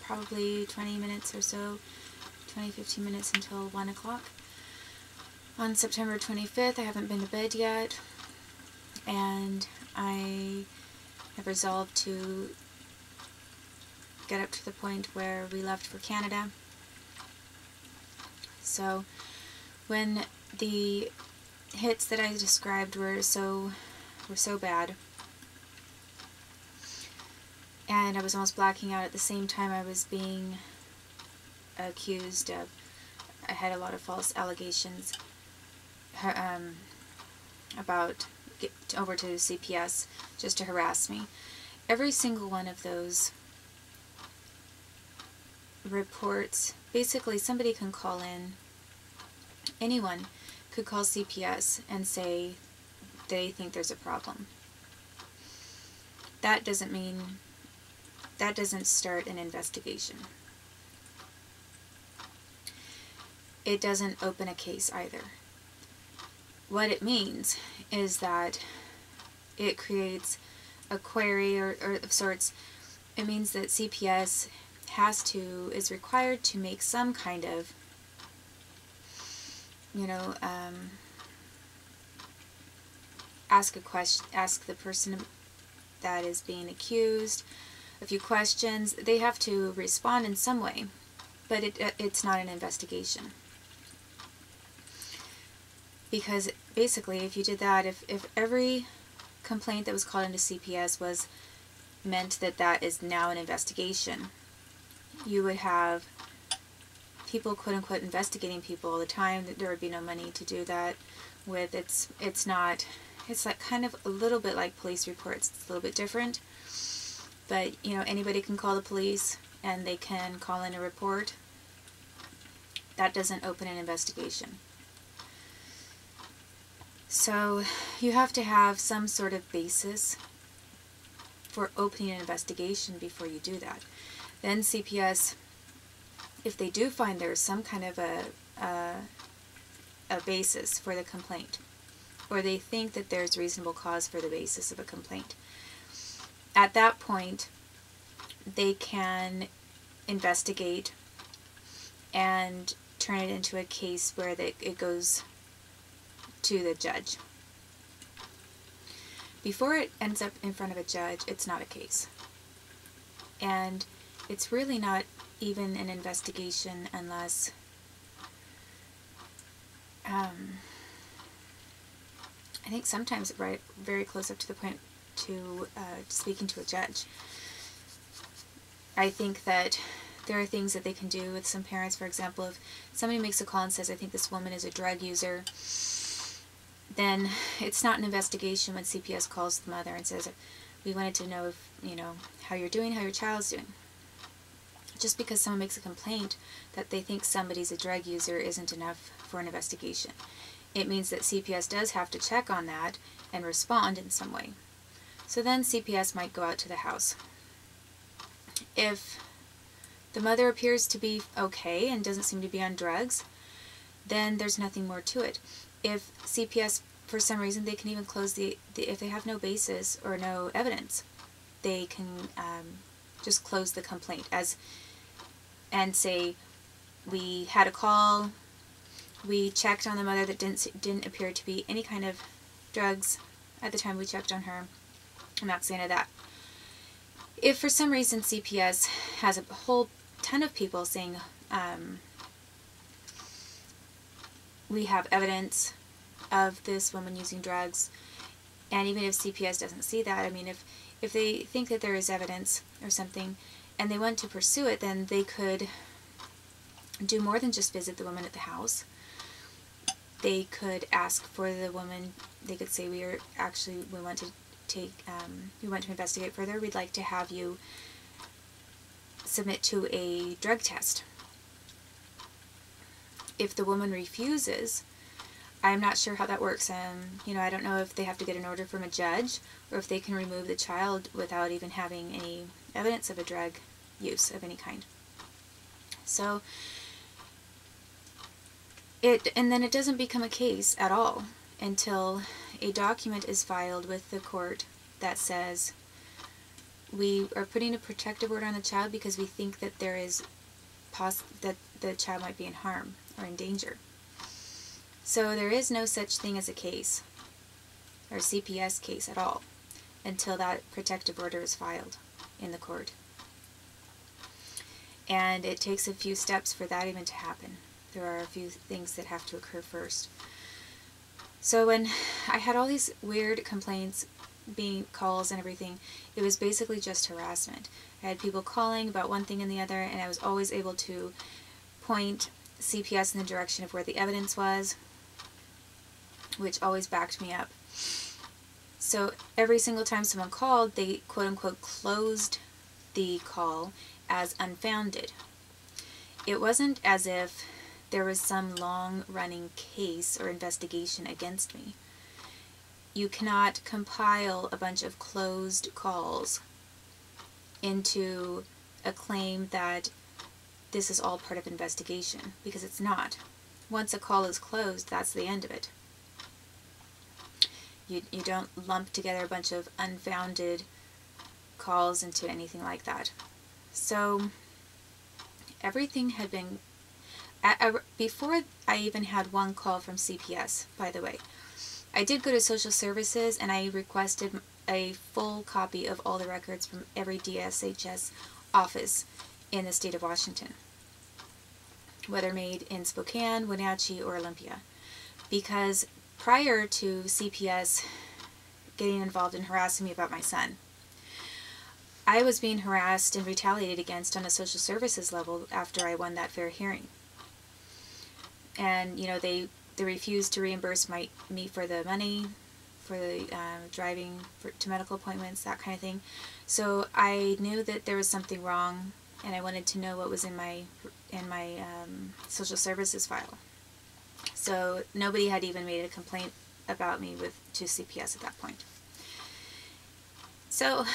probably 20 minutes or so, 15 minutes until 1 o'clock. On September 25th, I haven't been to bed yet, and I have resolved to get up to the point where we left for Canada. So when the hits that I described were so bad, and I was almost blacking out at the same time I was being accused of, I had a lot of false allegations about over to CPS just to harass me. Every single one of those reports, basically somebody can call in, anyone could call CPS and say they think there's a problem. That doesn't start an investigation. It doesn't open a case either. What it means is that it creates a query or of sorts. It means that CPS is required to make some kind of, ask the person that is being accused a few questions. They have to respond in some way, but it's not an investigation. Because basically, if you did that, if every complaint that was called into CPS was meant that is now an investigation, you would have people quote-unquote investigating people all the time. There would be no money to do that with. It's like kind of a little bit like police reports. It's a little bit different, but anybody can call the police and they can call in a report. That doesn't open an investigation. So you have to have some sort of basis for opening an investigation before you do that. Then CPS, if they do find there's some kind of a basis for the complaint, or they think that there's reasonable cause for the basis of a complaint, at that point they can investigate and turn it into a case where it goes to the judge. Before it ends up in front of a judge, it's not a case. And it's really not even an investigation unless I think sometimes right very close up to the point to speaking to a judge. I think that there are things that they can do with some parents. For example, if somebody makes a call and says, I think this woman is a drug user, then it's not an investigation when CPS calls the mother and says, we wanted to know if, how you're doing, how your child's doing. Just because someone makes a complaint that they think somebody's a drug user isn't enough for an investigation. It means that CPS does have to check on that and respond in some way. So then CPS might go out to the house. If the mother appears to be okay and doesn't seem to be on drugs, then there's nothing more to it. If CPS, for some reason, they can even close if they have no basis or no evidence, they can just close the complaint and say, we had a call, we checked on the mother that didn't appear to be any kind of drugs at the time we checked on her, and that's the end of that. If for some reason CPS has a whole ton of people saying, we have evidence of this woman using drugs, and even if CPS doesn't see that, I mean, if they think that there is evidence or something and they want to pursue it, then they could do more than just visit the woman at the house. They could ask for the woman. They could say, we want to investigate further. We'd like to have you submit to a drug test. If the woman refuses, I'm not sure how that works. I don't know if they have to get an order from a judge or if they can remove the child without even having any evidence of a drug use of any kind. So then it doesn't become a case at all until a document is filed with the court that says we are putting a protective order on the child because we think that there is that the child might be in harm or in danger. So there is no such thing as a case, or CPS case at all, until that protective order is filed in the court. And it takes a few steps for that even to happen. There are a few things that have to occur first. So when I had all these weird complaints, calls and everything, it was basically just harassment. I had people calling about one thing and the other, and I was always able to point CPS in the direction of where the evidence was, which always backed me up. So every single time someone called, they quote-unquote closed the call as unfounded. It wasn't as if there was some long-running case or investigation against me. You cannot compile a bunch of closed calls into a claim that this is all part of investigation, because it's not. Once a call is closed, that's the end of it. You don't lump together a bunch of unfounded calls into anything like that. So everything had been, before I even had one call from CPS, by the way, I did go to social services and I requested a full copy of all the records from every DSHS office in the state of Washington, whether made in Spokane, Wenatchee, or Olympia, because prior to CPS getting involved in harassing me about my son, I was being harassed and retaliated against on a social services level after I won that fair hearing. And, you know, they refused to reimburse me for the money, for the driving to medical appointments, that kind of thing. So I knew that there was something wrong, and I wanted to know what was in my social services file. So nobody had even made a complaint about me to CPS at that point. So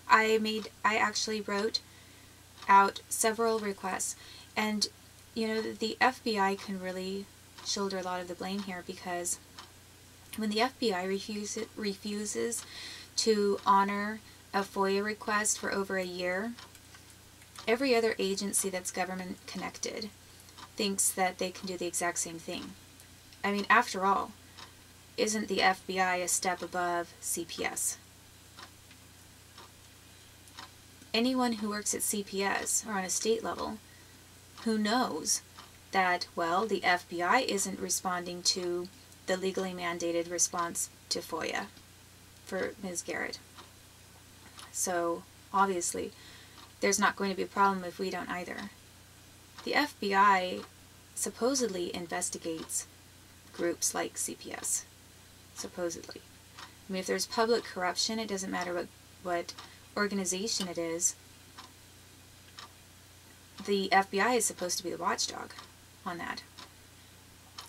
I actually wrote out several requests, and you know, the FBI can really shoulder a lot of the blame here, because when the FBI refuses to honor a FOIA request for over a year, every other agency that's government connected thinks that they can do the exact same thing. I mean, after all, isn't the FBI a step above CPS? Anyone who works at CPS or on a state level who knows that, well, the FBI isn't responding to the legally mandated response to FOIA for Ms. Garrett. So, obviously, there's not going to be a problem if we don't either. The FBI supposedly investigates groups like CPS. Supposedly. I mean, if there's public corruption, it doesn't matter what organization it is. The FBI is supposed to be the watchdog on that.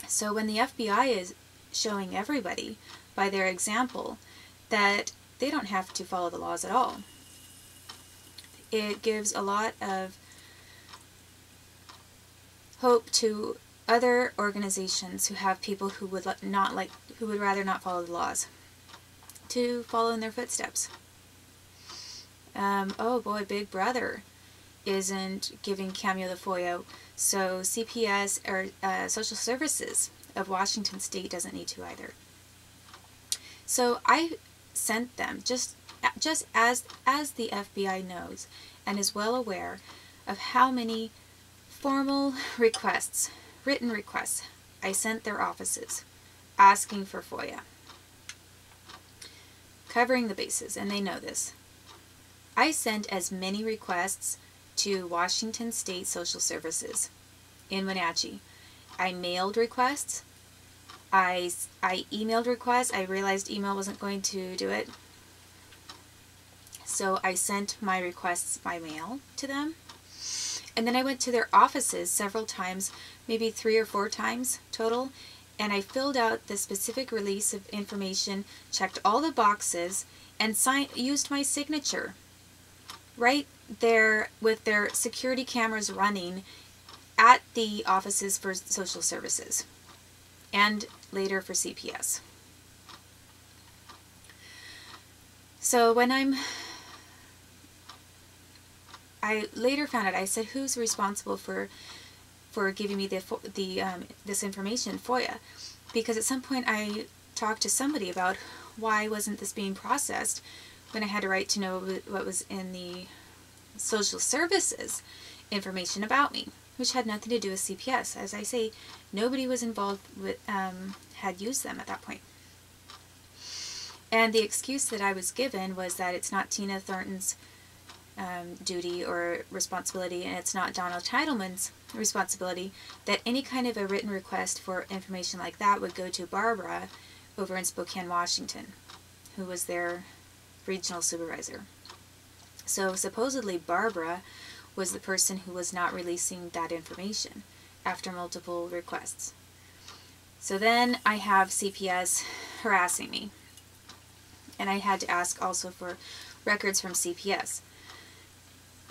So when the FBI is showing everybody by their example that they don't have to follow the laws at all, it gives a lot of hope to other organizations who have people who would rather not follow the laws to follow in their footsteps. Oh boy, Big Brother isn't giving Cameo the FOIA, so CPS or Social Services of Washington State doesn't need to either. So I sent them, just as the FBI knows and is well aware of how many formal requests, written requests, I sent their offices asking for FOIA, covering the bases, and they know this. I sent as many requests to Washington State Social Services in Wenatchee. I mailed requests. I emailed requests. I realized email wasn't going to do it. So I sent my requests by mail to them. And then I went to their offices several times, maybe 3 or 4 times total, and I filled out the specific release of information, checked all the boxes, and used my signature right there with their security cameras running at the offices for social services and later for CPS. So when I'm I later found out, I said, who's responsible for giving me this information, FOIA? Because at some point I talked to somebody about why wasn't this being processed when I had a right to know what was in the social services information about me, which had nothing to do with CPS. As I say, nobody was involved with, had used them at that point. And the excuse that I was given was that it's not Tina Thornton's duty or responsibility, and it's not Donald Titleman's responsibility, that any kind of a written request for information like that would go to Barbara over in Spokane, Washington, who was their regional supervisor. So supposedly Barbara was the person who was not releasing that information after multiple requests. So then I have CPS harassing me, and I had to ask also for records from CPS.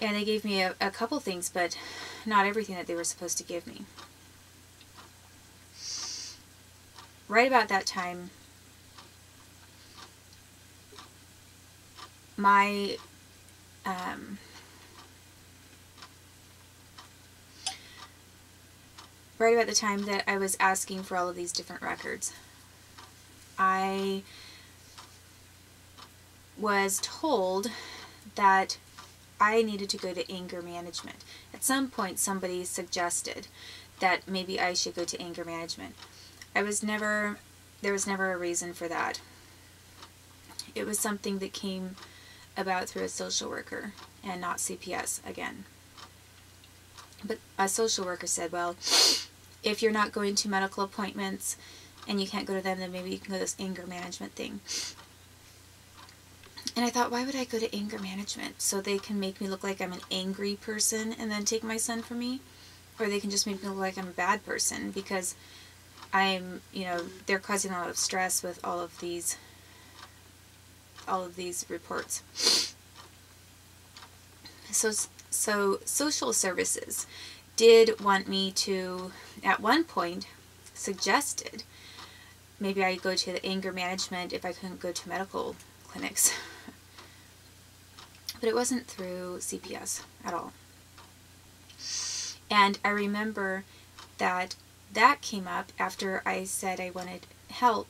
And they gave me a couple things, but not everything that they were supposed to give me. Right about that time, my right about the time that I was asking for all of these different records, I was told that I needed to go to anger management. At some point somebody suggested that maybe I should go to anger management. There was never a reason for that. It was something that came about through a social worker and not CPS again. But a social worker said, well, if you're not going to medical appointments and you can't go to them, then maybe you can go to this anger management thing. And I thought, why would I go to anger management? So they can make me look like I'm an angry person and then take my son from me? Or they can just make me look like I'm a bad person because I'm, they're causing a lot of stress with all of these reports. So social services did want me to, at one point, suggested maybe I go to the anger management if I couldn't go to medical clinics. But it wasn't through CPS at all. And I remember that came up after I said I wanted help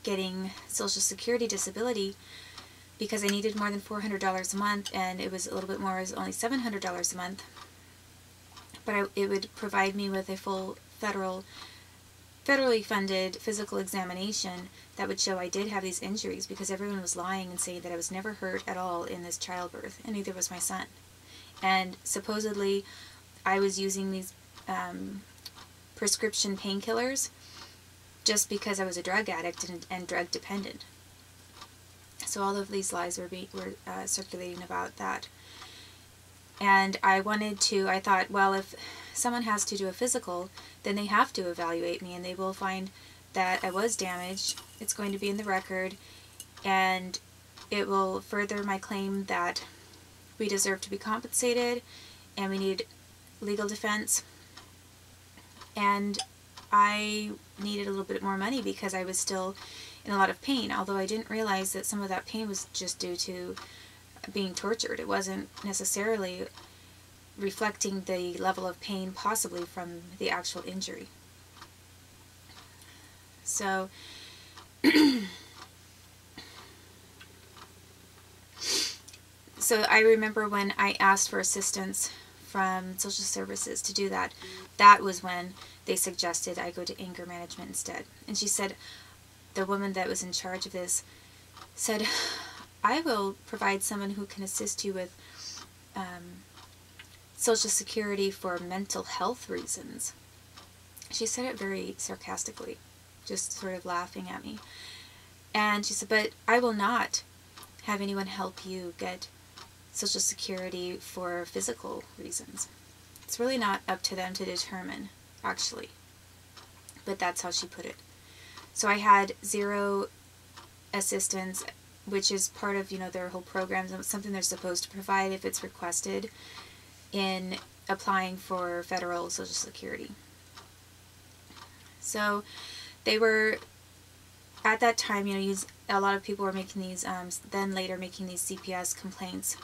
getting Social Security disability because I needed more than $400 a month, and it was a little bit more, it was only $700 a month. But it would provide me with a full federally funded physical examination that would show I did have these injuries, because everyone was lying and saying that I was never hurt at all in this childbirth, and neither was my son. And supposedly I was using these prescription painkillers just because I was a drug addict and drug dependent. So all of these lies were circulating about that. And I thought, well, if someone has to do a physical, then they have to evaluate me, and they will find that I was damaged. It's going to be in the record, and it will further my claim that we deserve to be compensated, and we need legal defense. And I needed a little bit more money because I was still in a lot of pain, although I didn't realize that some of that pain was just due to being tortured. It wasn't necessarily reflecting the level of pain possibly from the actual injury. So I remember when I asked for assistance from social services to do that, that was when they suggested I go to anger management instead. And she said, the woman that was in charge of this said, I will provide someone who can assist you with Social Security for mental health reasons. She said it very sarcastically, just sort of laughing at me. And she said, but I will not have anyone help you get Social Security for physical reasons. It's really not up to them to determine, actually. But that's how she put it. So I had zero assistance, which is part of, their whole programs, and something they're supposed to provide if it's requested in applying for federal Social Security. So they were, at that time, a lot of people were making these, then later making these CPS complaints